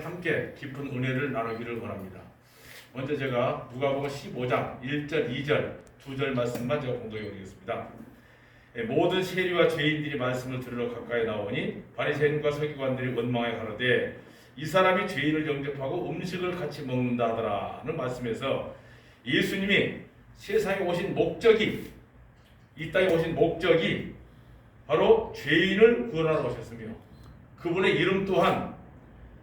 함께 깊은 은혜를 나누기를 원합니다. 먼저 제가 누가복음 15장 1절, 2절, 2절 말씀만 제가 공독해 드리겠습니다. 모든 세리와 죄인들이 말씀을 들으러 가까이 나오니 바리새인과 서기관들이 원망하여 가로되 이 사람이 죄인을 영접하고 음식을 같이 먹는다 하더라는 말씀에서 예수님이 세상에 오신 목적이, 이 땅에 오신 목적이 바로 죄인을 구원하러 오셨으며 그분의 이름 또한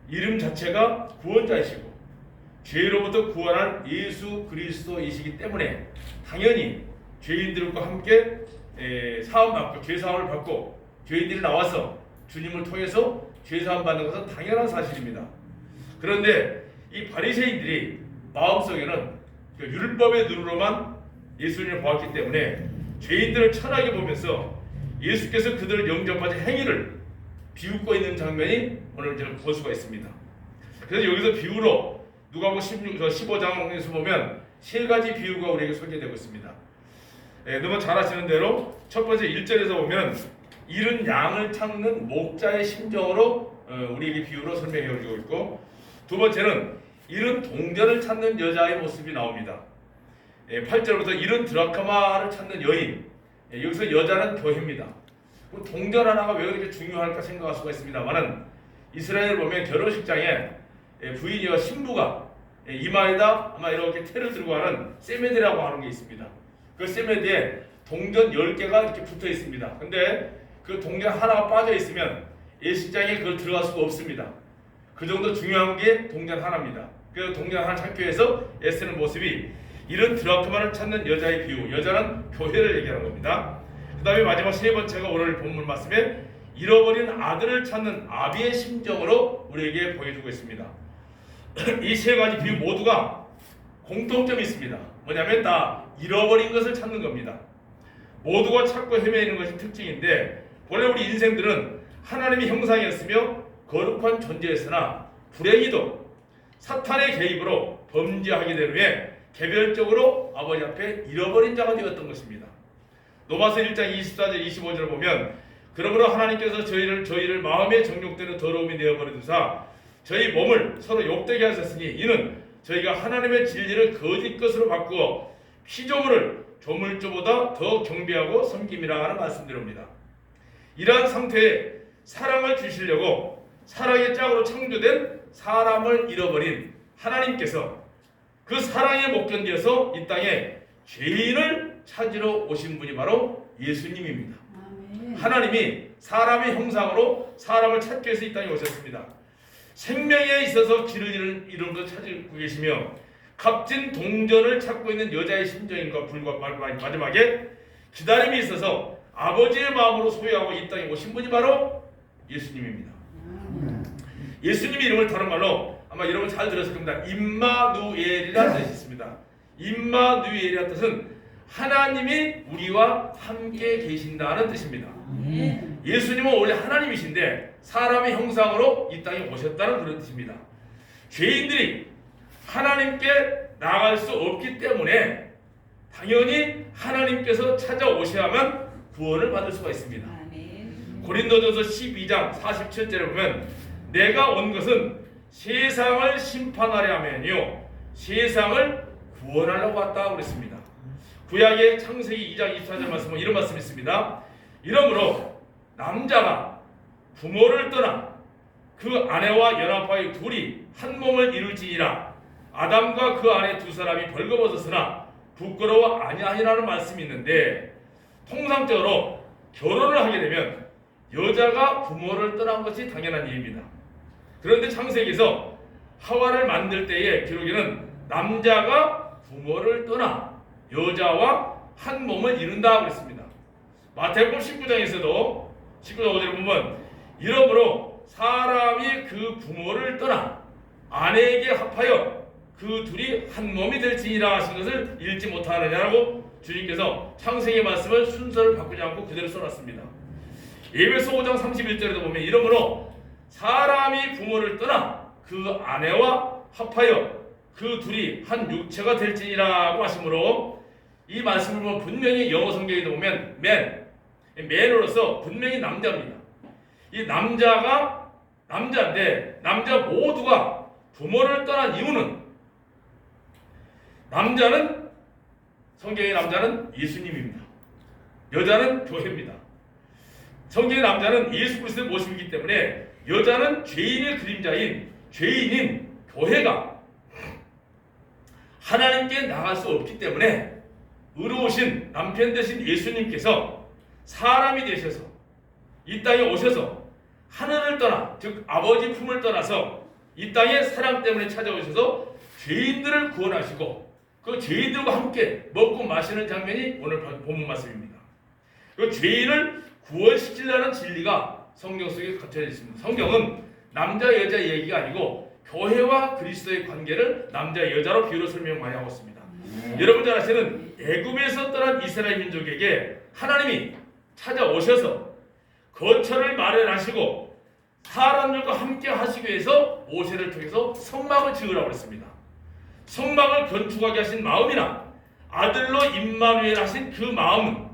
이름 자체가 구원자이시고 죄로부터 구원할 예수 그리스도이시기 때문에 당연히 죄인들과 함께 사함받고 죄사함을 받고 죄인들이 나와서 주님을 통해서 죄사함 받는 것은 당연한 사실입니다. 그런데 이 바리새인들이 마음속에는 율법의 눈으로만 예수님을 보았기 때문에 죄인들을 천하게 보면서 예수께서 그들을 영접하신 행위를 비웃고 있는 장면이 오늘 저는 볼 수가 있습니다. 그래서 여기서 비유로 누가복음 15장에서 보면 세 가지 비유가 우리에게 소개되고 있습니다. 너무 잘 아시는 대로 첫 번째 1절에서 보면 잃은 양을 찾는 목자의 심정으로 우리에게 비유로 설명해 주고 있고, 두 번째는 잃은 동전을 찾는 여자의 모습이 나옵니다. 8절부터 잃은 드라크마를 찾는 여인, 여기서 여자는 교회입니다. 동전 하나가 왜 그렇게 중요할까 생각할 수가 있습니다만은 이스라엘 보면 결혼식장에 부인이와 신부가 이마에다 아마 이렇게 테를 들고 하는 세메드라고 하는 게 있습니다. 그 세메드에 동전 10개가 이렇게 붙어 있습니다. 근데 그 동전 하나가 빠져 있으면 예식장에 그걸 들어갈 수가 없습니다. 그 정도 중요한 게 동전 하나입니다. 그 동전 하나 찾기 위해서 애쓰는 모습이 이런 드라크마를 찾는 여자의 비유, 여자는 교회를 얘기하는 겁니다. 그 다음에 마지막 세 번째가 오늘 본문 말씀에 잃어버린 아들을 찾는 아비의 심정으로 우리에게 보여주고 있습니다. 이 세 가지 비유 모두가 공통점이 있습니다. 뭐냐면 다 잃어버린 것을 찾는 겁니다. 모두가 찾고 헤매는 것이 특징인데, 원래 우리 인생들은 하나님의 형상이었으며 거룩한 존재였으나 불행히도 사탄의 개입으로 범죄하게 된 후에 개별적으로 아버지 앞에 잃어버린 자가 되었던 것입니다. 로마서 1장 24절 25절을 보면 그러므로 하나님께서 저희를 마음의 정욕대로 더러움이 내어버리두사 저희 몸을 서로 욕되게 하셨으니 이는 저희가 하나님의 진리를 거짓 것으로 바꾸어 피조물을 조물주보다 더 경배하고 섬김이라 하는 말씀드립니다. 이러한 상태에 사랑을 주시려고 사랑의 짝으로 창조된 사람을 잃어버린 하나님께서 그 사랑에 못 견뎌서 이 땅에 죄인을 찾으러 오신 분이 바로 예수님입니다. 아멘. 하나님이 사람의 형상으로 사람을 찾기 위해서 이 땅에 오셨습니다. 생명에 있어서 길을 잃은 것을 찾고 계시며 값진 동전을 찾고 있는 여자의 심정인과 불과 마지막에 기다림이 있어서 아버지의 마음으로 소유하고 이 땅에 오신 분이 바로 예수님입니다. 예수님의 이름을 다른 말로 아마 여러분 잘 들었을 겁니다. 임마누엘이라는 뜻이 있습니다. 임마누엘이라는 뜻은 하나님이 우리와 함께 계신다는 뜻입니다. 예수님은 원래 하나님이신데 사람의 형상으로 이 땅에 오셨다는 그런 뜻입니다. 죄인들이 하나님께 나아갈 수 없기 때문에 당연히 하나님께서 찾아오셔야만 구원을 받을 수가 있습니다. 고린도전서 12장 47절에 보면 내가 온 것은 세상을 심판하려 하면요 세상을 구원하려고 왔다 그랬습니다. 구약의 창세기 2장 24절 말씀은 이런 말씀이 있습니다. 이러므로 남자가 부모를 떠나 그 아내와 연합하여 둘이 한 몸을 이룰지니라. 아담과 그 아내 두 사람이 벌거벗었으나 부끄러워 아니하니라는 말씀이 있는데, 통상적으로 결혼을 하게 되면 여자가 부모를 떠난 것이 당연한 일입니다. 그런데 창세기에서 하와를 만들 때의 기록에는 남자가 부모를 떠나 여자와 한 몸을 이룬다 그랬습니다. 마태복음 19장에서도 19장 5절에 보면 이러므로 사람이 그 부모를 떠나 아내에게 합하여 그 둘이 한 몸이 될지니라 하신 것을 읽지 못하느냐라고 주님께서 창세기 말씀을 순서를 바꾸지 않고 그대로 써놨습니다. 에베소 5장 31절에도 보면 이러므로 사람이 부모를 떠나 그 아내와 합하여 그 둘이 한 육체가 될지니라고 하시므로 이 말씀을 보면 분명히 영어 성경에도 보면 맨으로서 분명히 남자입니다. 이 남자가 남자인데 남자 모두가 부모를 떠난 이유는 성경의 남자는 예수님입니다. 여자는 교회입니다. 성경의 남자는 예수 그리스도의 모습이기 때문에 여자는 죄인의 그림자인 죄인인 교회가 하나님께 나갈 수 없기 때문에 의로우신 남편 되신 예수님께서 사람이 되셔서 이 땅에 오셔서 하늘을 떠나 즉 아버지 품을 떠나서 이 땅에 사랑 때문에 찾아오셔서 죄인들을 구원하시고 그 죄인들과 함께 먹고 마시는 장면이 오늘 본문 말씀입니다. 그 죄인을 구원시키려는 진리가 성경 속에 갇혀 있습니다. 성경은 남자 여자 얘기가 아니고 교회와 그리스도의 관계를 남자 여자로 비유로 설명 많이 하고 있습니다. 여러분 잘 아시는 애굽에서 떠난 이스라엘 민족에게 하나님이 찾아오셔서 거처를 마련하시고 사람들과 함께 하시기 위해서 모세를 통해서 성막을 지으라고 했습니다. 성막을 건축하게 하신 마음이나 아들로 임마누엘 하신 그 마음은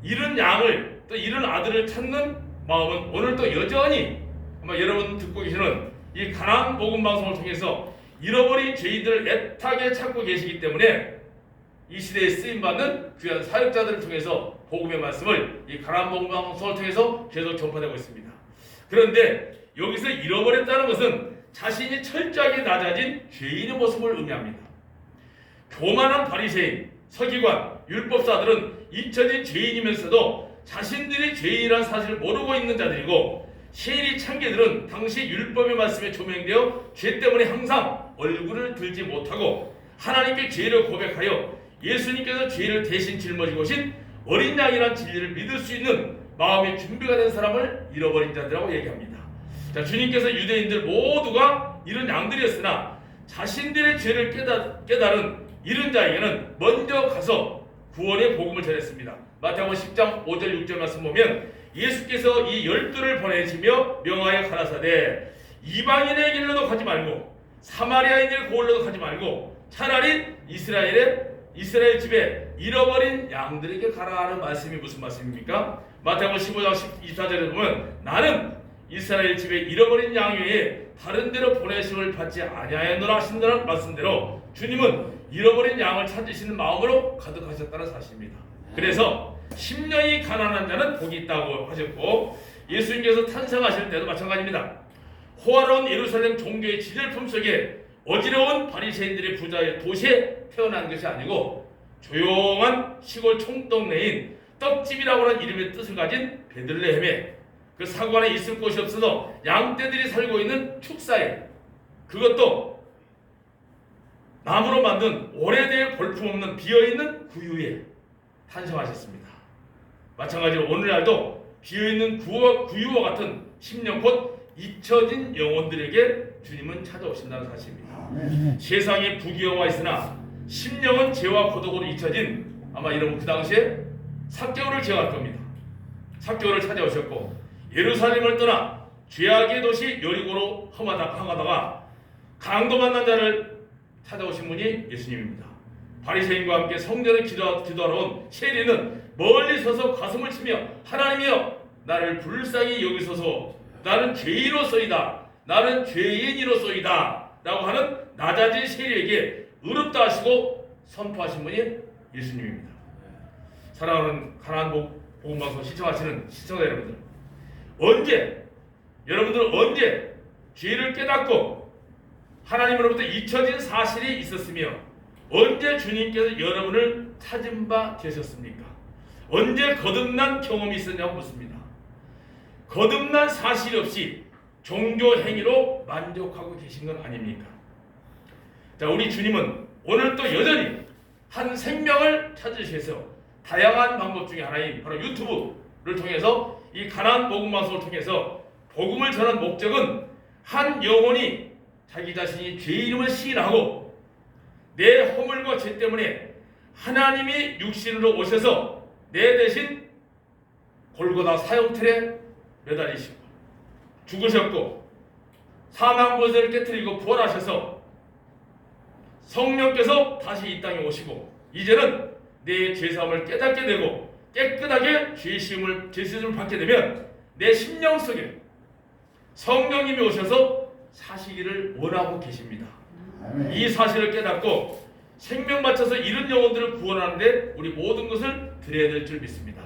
잃은 양을 또 잃은 아들을 찾는 마음은 오늘도 여전히 아마 여러분 듣고 계시는 이 가나안 복음 방송을 통해서 잃어버린 죄인들을 애타게 찾고 계시기 때문에 이 시대에 쓰임받는 귀한 사역자들을 통해서 복음의 말씀을 이 가나안 복음 방송을 통해서 계속 전파되고 있습니다. 그런데 여기서 잃어버렸다는 것은 자신이 철저하게 낮아진 죄인의 모습을 의미합니다. 교만한 바리새인, 서기관, 율법사들은 잊혀진 죄인이면서도 자신들이 죄인이라는 사실을 모르고 있는 자들이고 세리 창기들은 당시 율법의 말씀에 조명되어 죄 때문에 항상 얼굴을 들지 못하고 하나님께 죄를 고백하여 예수님께서 죄를 대신 짊어지고 오신 어린 양이라는 진리를 믿을 수 있는 마음의 준비가 된 사람을 잃어버린 자들이라고 얘기합니다. 자, 주님께서 유대인들 모두가 잃은 양들이었으나 자신들의 죄를 깨달은 잃은 자에게는 먼저 가서 구원의 복음을 전했습니다. 마태복음 10장 5절 6절 말씀 보면 예수께서 이 12를 보내시며 명하여 가라사대 이방인의 길로도 가지 말고 사마리아인의 고을로도 가지 말고 차라리 이스라엘 집에 잃어버린 양들에게 가라 하는 말씀이 무슨 말씀입니까? 마태복음 15장 24절에 보면 나는 이스라엘 집에 잃어버린 양 외에 다른 데로 보내심을 받지 아니하였노라 하신다는 말씀대로 주님은 잃어버린 양을 찾으시는 마음으로 가득하셨다는 사실입니다. 그래서 10년이 가난한 자는 복이 있다고 하셨고 예수님께서 탄생하실 때도 마찬가지입니다. 호화로운 예루살렘 종교의 지절품 속에 어지러운 바리새인들의 부자의 도시에 태어난 것이 아니고 조용한 시골 총동네인 떡집이라고 하는 이름의 뜻을 가진 베들레헴에 그 사고 안에 있을 곳이 없어서 양떼들이 살고 있는 축사에 그것도 나무로 만든 오래되어 볼품없는 비어있는 구유에 탄생하셨습니다. 마찬가지로 오늘날도 비어있는 구유와 같은 10년 곧 잊혀진 영혼들에게 주님은 찾아오신다는 사실입니다. 세상에 부귀영화 있으나 심령은 죄와 고독으로 잊혀진 아마 여러분 그 당시에 삭개오를 기억할 겁니다. 삭개오를 찾아오셨고 예루살렘을 떠나 죄악의 도시 여리고로 항하다가 강도 만난 자를 찾아오신 분이 예수님입니다. 바리새인과 함께 성전에 기도하러 온 세리는 멀리 서서 가슴을 치며 하나님이여 나를 불쌍히 여기소서 나는 죄인으로소이다 나는 죄인이로소이다 라고 하는 낮아진 세리에게 의롭다 하시고 선포하신 분이 예수님입니다. 사랑하는 가나안 복음방송 시청하시는 시청자 여러분들 여러분들은 언제 죄를 깨닫고 하나님으로부터 잊혀진 사실이 있었으며 언제 주님께서 여러분을 찾은 바 되셨습니까? 언제 거듭난 경험이 있었냐고 묻습니다. 거듭난 사실이 없이 종교 행위로 만족하고 계신 건 아닙니까? 자, 우리 주님은 오늘도 여전히 한 생명을 찾으셔서 다양한 방법 중에 하나인 바로 유튜브를 통해서 이 가나안 복음 방송을 통해서 복음을 전한 목적은 한 영혼이 자기 자신이 죄인임을 시인하고 내 허물과 죄 때문에 하나님이 육신으로 오셔서 내 대신 골고다 사형틀에 매달리시고 죽으셨고 사망권세를 깨뜨리고 부활하셔서 성령께서 다시 이 땅에 오시고 이제는 내 죄사함을 깨닫게 되고 깨끗하게 죄시움을 받게 되면 내 심령 속에 성령님이 오셔서 사시기를 원하고 계십니다. 이 사실을 깨닫고 생명 바쳐서 잃은 영혼들을 구원하는데 우리 모든 것을 드려야 될 줄 믿습니다.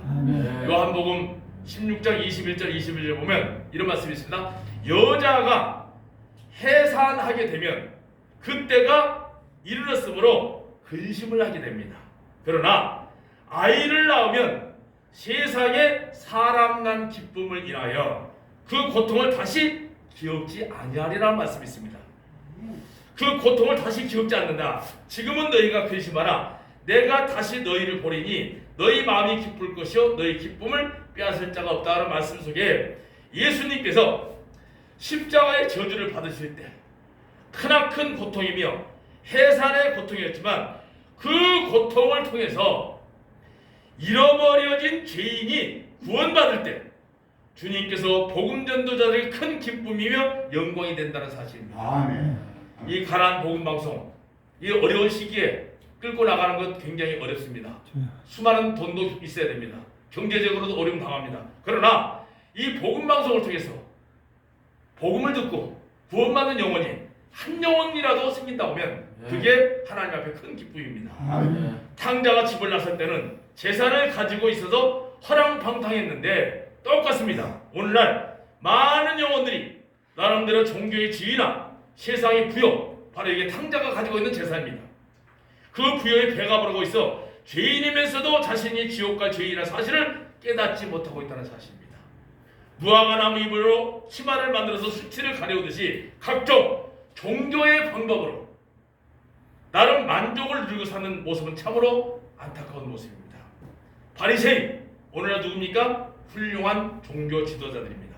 요한복음 16장 21절 21절 보면 이런 말씀이 있습니다. 여자가 해산하게 되면 그때가 이르렀으므로 근심을 하게 됩니다. 그러나 아이를 낳으면 세상에 사람 난 기쁨을 인하여 그 고통을 다시 기억지 아니하리라는 말씀이 있습니다. 그 고통을 다시 기억지 않는다. 지금은 너희가 근심하라. 내가 다시 너희를 보리니 너희 마음이 기쁠 것이요 너희 기쁨을 빼앗을 자가 없다는 말씀 속에 예수님께서 십자가의 저주를 받으실 때 크나큰 고통이며 해산의 고통이었지만 그 고통을 통해서 잃어버려진 죄인이 구원받을 때 주님께서 복음 전도자들의 큰 기쁨이며 영광이 된다는 사실입니다. 아멘. 이 가난 복음 방송, 이 어려운 시기에 끌고 나가는 것 굉장히 어렵습니다. 수많은 돈도 있어야 됩니다. 경제적으로도 어려움 당합니다. 그러나 이 복음 방송을 통해서 복음을 듣고 구원받는 영혼이 한 영혼이라도 생긴다고 하면 그게 하나님 앞에 큰 기쁨입니다. 탕자가 집을 나설 때는 재산을 가지고 있어서 허랑방탕했는데 똑같습니다. 오늘날 많은 영혼들이 나름대로 종교의 지위나 세상의 부여, 바로 이게 탕자가 가지고 있는 재산입니다. 그 부여에 배가 부르고 있어 죄인이면서도 자신이 지옥 갈 죄인이라는 사실을 깨닫지 못하고 있다는 사실입니다. 무화과 나무 잎으로 치마를 만들어서 수치를 가려우듯이 각종 종교의 방법으로 나름 만족을 누리고 사는 모습은 참으로 안타까운 모습입니다. 바리새인, 오늘날 누굽니까? 훌륭한 종교 지도자들입니다.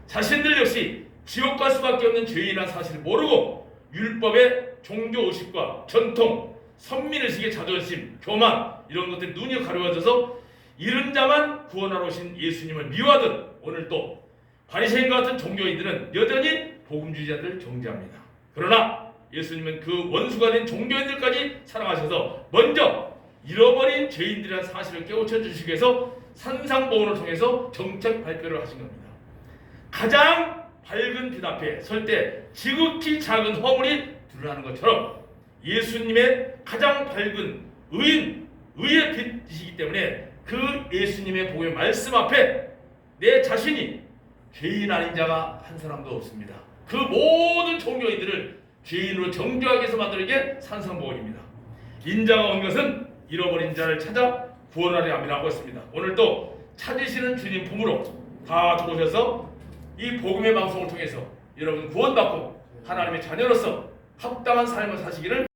자신들 역시 지옥 갈 수밖에 없는 죄인이라는 사실을 모르고 율법의 종교의식과 전통, 선민의식의 자존심, 교만 이런 것들이 눈이 가려워져서 잃은 자만 구원하러 오신 예수님을 미워하듯 오늘 또 바리새인과 같은 종교인들은 여전히 복음주의자들을 정죄합니다. 그러나 예수님은 그 원수가 된 종교인들까지 사랑하셔서 먼저 잃어버린 죄인들이라는 사실을 깨우쳐 주시기 위해서 산상보훈을 통해서 정책 발표를 하신 겁니다. 가장 밝은 빛 앞에 설 때 지극히 작은 허물이 드러나는 것처럼 예수님의 가장 밝은 의의 빛이시기 때문에 그 예수님의 복음의 말씀 앞에 내 자신이 죄인 아닌 자가 한 사람도 없습니다. 그 모든 종교인들을 죄인으로 정죄하기 위해서 만들게 산상보훈입니다. 인자가 온 것은 잃어버린 자를 찾아 구원하려 함이라고 했습니다. 오늘도 찾으시는 주님 품으로 다 들어오셔서 이 복음의 방송을 통해서 여러분 구원받고 하나님의 자녀로서 합당한 삶을 사시기를